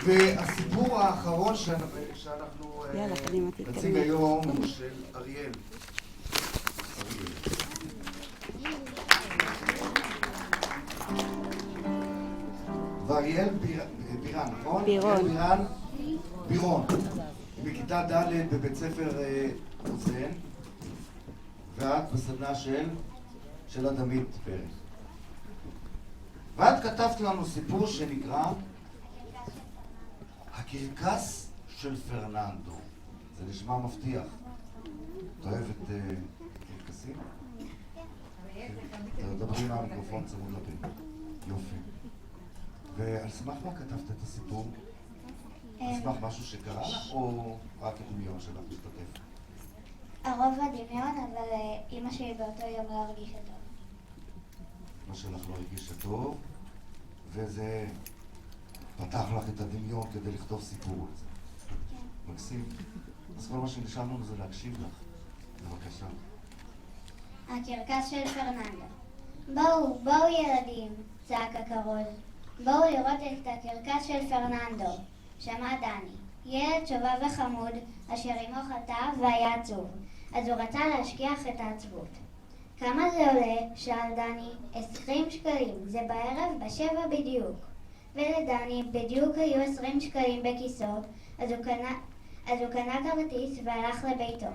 והסיפור האחרון שאנחנו נציג היום הוא של אריאל. ואריאל בירן, נכון? בירון. בכיתה ד' בבית ספר חוזן, ואת בסדנה של אדמית פרק. ואת כתבת לנו סיפור שנקרא הקרקס של פרננדו. זה נשמע מבטיח. את אוהבת קרקסים? תדברי מהמיקרופון צמוד לפה. יופי. ועל סמך מה כתבת את הסיפור? על סמך משהו שקרה לך או רק הדמיון שלך משתתף? הרוב הדמיון, אבל אמא שלי באותו יום לא הרגישה טוב. אמא שלך לא הרגישה טוב, וזה פתח לך את הדמיון כדי לכתוב סיפור על זה. כן. מקסים. אז כל מה שנשאר לנו זה להקשיב לך. בבקשה. הקרקס של פרננדו. בואו ילדים, צעק הכרוז. בואו לראות את הקרקס של פרננדו. שמע דני, ילד שובב וחמוד, אשר אמו חטא והיה עצוב. אז הוא רצה להשכיח את העצבות. כמה זה עולה? שאל דני. 20 שקלים, זה בערב ב7 בדיוק. ולדני בדיוק היו 20 שקלים בכיסו, אז הוא קנה כרטיס והלך לביתו.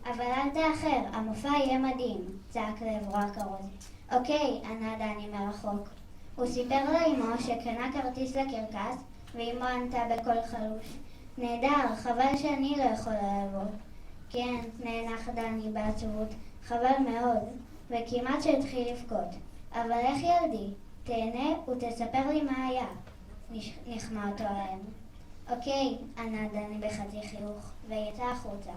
אבל אל תאחר, המופע יהיה מדהים, צעק לעברו הכרוז. אוקיי, ענה דני מרחוק. הוא סיפר לאמו שקנה כרטיס לקרקס, ואמו ענתה בקול חלוש. נהדר, חבל שאני לא יכולה לבוא. כן, נאנח דני בעצבות, חבל מאוד, וכמעט שהתחיל לבכות. אבל איך ילדי? תהנה ותספר לי מה היה. נחמא אותו עליהם. אוקיי, ענה דני בחצי חיוך, ויצא החוצה.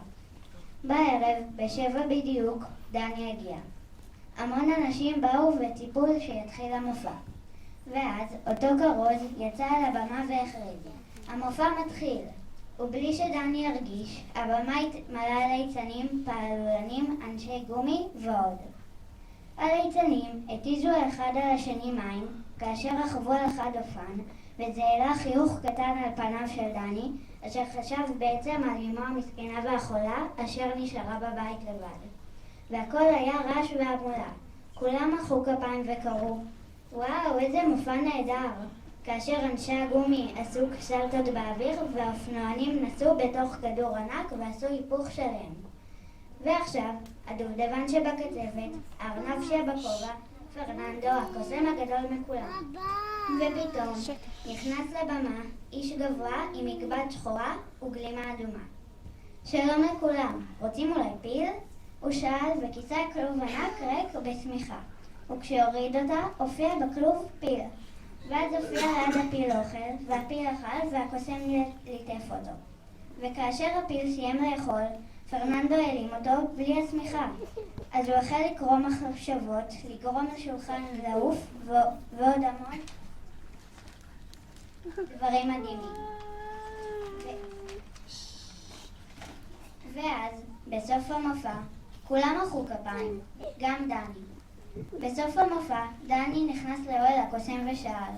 בערב, ב7 בדיוק, דני הגיע. המון אנשים באו וציפו שיתחיל המופע. ואז אותו כרוז יצא על הבמה והכריז. המופע מתחיל. ובלי שדני ירגיש, הבמה מלאה ליצנים, פעלולנים, אנשי גומי ועוד. הליצנים התיזו אחד על השני מים, כאשר רכבו על אחד אופן, וזה העלה חיוך קטן על פניו של דני, אשר חשב בעצם על אמו המסכנה והחולה, אשר נשארה בבית לבד. והכל היה רעש והמולה. כולם מחאו כפיים וקראו, וואו, איזה מופע נהדר! כאשר אנשי הגומי עשו סלטות באוויר, והאופנוענים נסעו בתוך כדור ענק ועשו היפוך שלם. ועכשיו, הדובדבן שבקצפת, הארנב שבכובע, פרננדו, הקוסם הגדול מכולם. ופתאום נכנס לבמה איש גבוה עם מקבץ שחורה וגלימה אדומה. שלום לכולם, רוצים אולי פיל? הוא שאל וכיסה כלוב ענק ריק בשמיכה. וכשהוריד אותה, הופיע בכלוב פיל. ואז הופיע ליד הפיל אוכל, והפיל אכל והקוסם ליטף אותו. וכאשר הפיל סיים לאכול, פרננדו העלים אותו בלי השמיכה. אז הוא החל לקרוא מחשבות, לגרום לשולחן לעוף ועוד המון דברים מדהימים. ואז, בסוף המופע, כולם מחאו כפיים, גם דני. בסוף המופע, דני נכנס לאוהל הקוסם ושאל,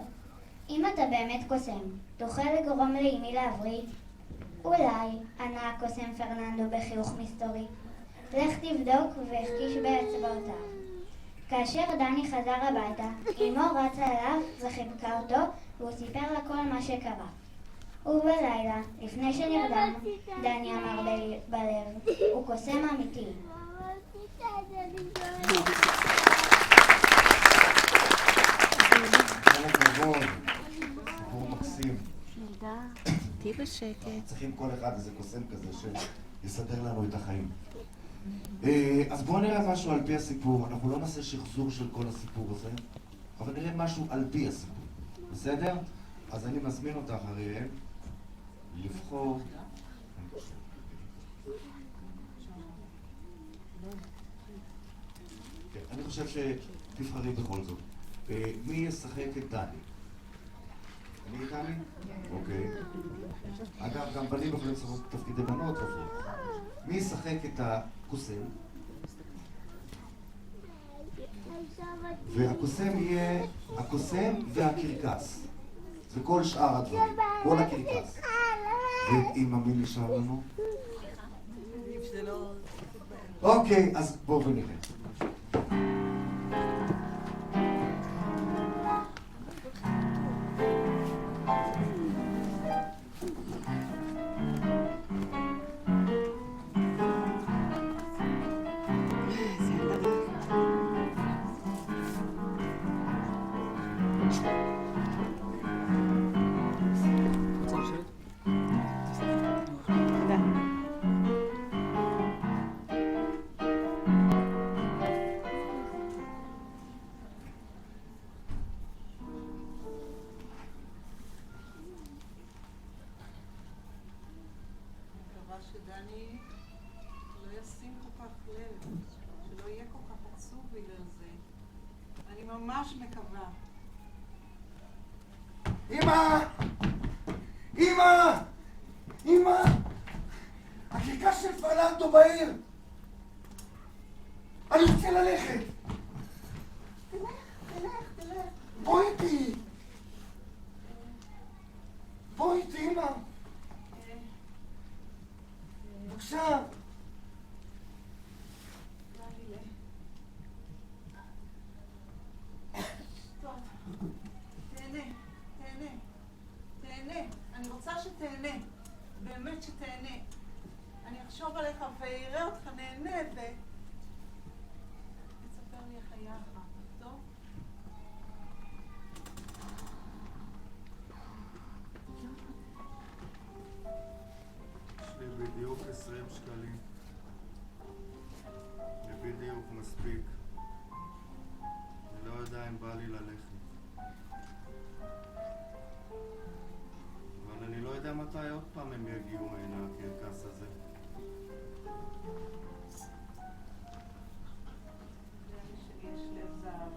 אם אתה באמת קוסם, תוכל לגרום לאמי להבריא? אולי, ענה הקוסם פרננדו בחיוך מסתורי. לך תבדוק והחקיש באצבעותיו. כאשר דני חזר הביתה, אמו רצה אליו וחיבקה אותו, והוא סיפר לה כל מה שקרה. ובלילה, לפני שנרדם, דני אמר בלב, הוא קוסם אמיתי. סיפור מקסים. תהי בשקט. צריכים כל אחד איזה קוסם כזה שיסדר לנו את החיים. אז בואו נראה משהו על פי הסיפור. אנחנו לא נעשה שחזור של כל הסיפור הזה, אבל נראה משהו על פי הסיפור. בסדר? אז אני מזמין אותך, אריאל, לבחור. אני חושב שתבחרי בכל זאת. מי ישחק את דני? אני איתני? אוקיי. אגב, גם בנים יכולים לשחק תפקידי בנות לפחות. מי ישחק את הקוסם? והקוסם יהיה הקוסם והקרקס. וכל שאר הדברים, כל הקרקס. ואת אמא מי נשאר לנו? אוקיי, אז בואו ונראה. שדני לא ישים כל כך לב, שלא יהיה כל כך עצוב בגלל זה. אני ממש מקווה. אמא! אמא! אמא! הקרקס של פרננדו בעיר! אני רוצה ללכת! תלך. בואי איתי! בואי איתי, אמא! בבקשה! טוב, תהנה. אני רוצה שתהנה. באמת שתהנה. אני אחשוב עליך ויראה אותך נהנה תספר לי איך היה לך, טוב? יש לי בדיוק 20 שקלים. זה בדיוק מספיק. אני לא יודע אם בא לי ללכת. אבל אני לא יודע מתי עוד פעם הם יגיעו הנה, הקרקס הזה. יש לב זהב.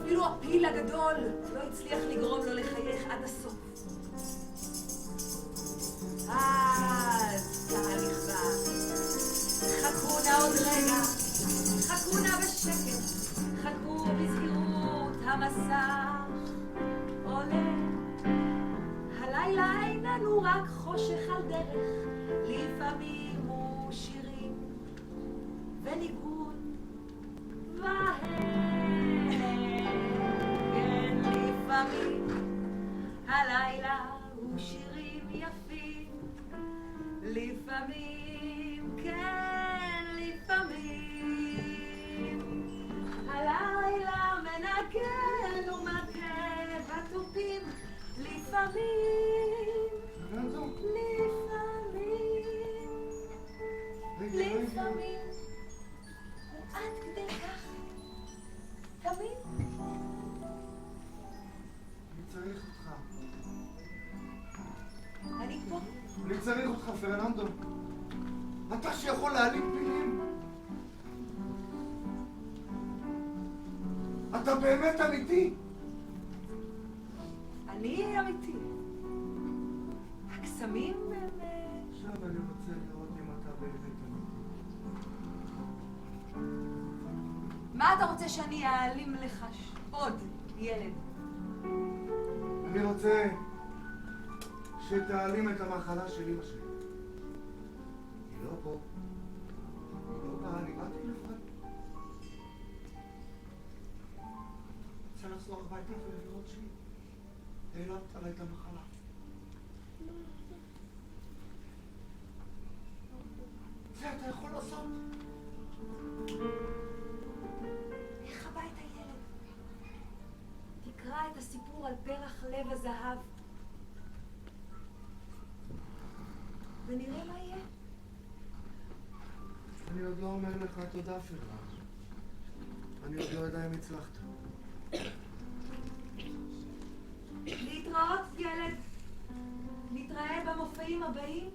אפילו הפיל הגדול לא הצליח לגרום לו לחייך עד הסוף. אז קהל נכבד, חכו נא עוד רגע, חכו נא בשקט, חכו בזהירות, המסך עולה. הלילה איננו רק חושך על דרך, לפעמים הוא שירים וניגון והן, כן, לפעמים הלילה הוא שירים יפים, לפעמים, כן, לפעמים הלילה מנגן ומכה בתופים, לפעמים, לפעמים עד כדי כך תמיד. אני צריך אותך. אני פה. אני צריך אותך, פרננדו. אתה שיכול להעלים פילים. אתה באמת אמיתי. אני אמיתי. הקסמים הם... עכשיו אני רוצה לראות אם אתה באמת אמיתי. מה אתה רוצה שאני אעלים לך עוד, ילד? אני רוצה שתעלים את המחלה של אמא שלי. היא לא פה. היא לא באה, אני באתי לבד. רוצה לחזור הביתה ולראות שהיא העלמת עליי את המחלה. זה אתה יכול לעשות? לך הביתה, ילד. תקרא את הסיפור על פרח לב הזהב. ונראה מה יהיה. אני עוד לא אומר לך תודה, פרננד. אני עוד לא יודע אם הצלחת. להתראות, ילד. נתראה במופעים הבאים.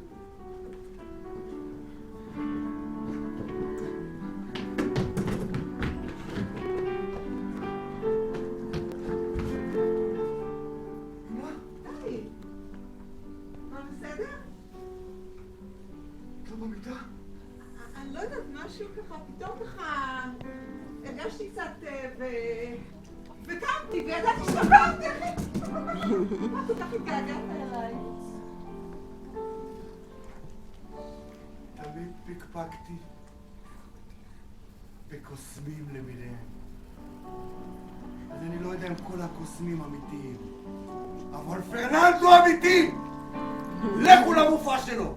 די. מה, בסדר? את לא במיטה? אני לא יודעת, משהו ככה, פתאום ככה הרגשתי קצת וקמתי וידעתי שקמתי, אחי. מה, כל כך התגעגעת אליי? תמיד פקפקתי בקוסמים למיניהם. אז אני לא יודע אם כל הקוסמים אמיתיים. אבל פרננד הוא אמיתי! לכו למופע שלו!